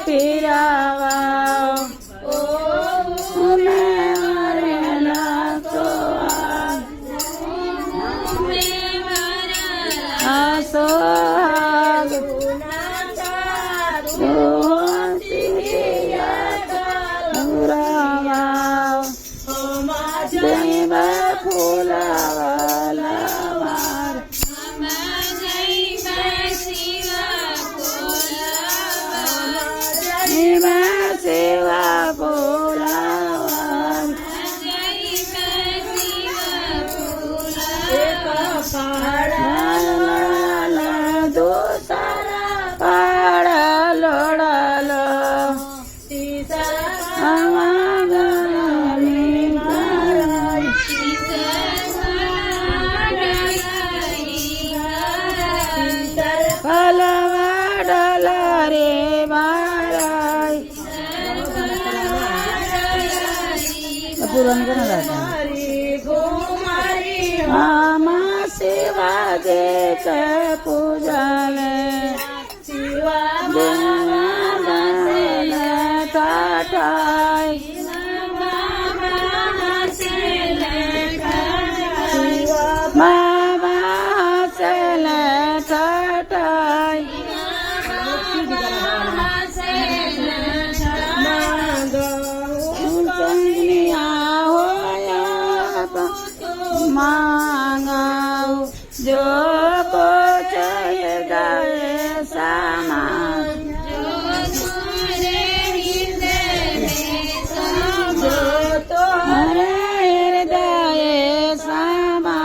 પીરાવા અમે મરેલા તો આસોગ દેવ ફૂલાવાલા સેવા બોલાવા દો સારા પાડા લોડાલ ફલવાડલા રે મારા પૂરણ કરના આમાં સેવા દે કે પૂજાલે મામા સેલે ટાટાઈ मांगाओ जो कुछ हृदय समा जो तुम्हारे हृदय समा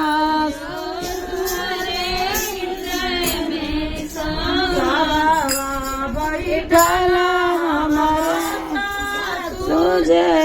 बैठला हमारा तुझे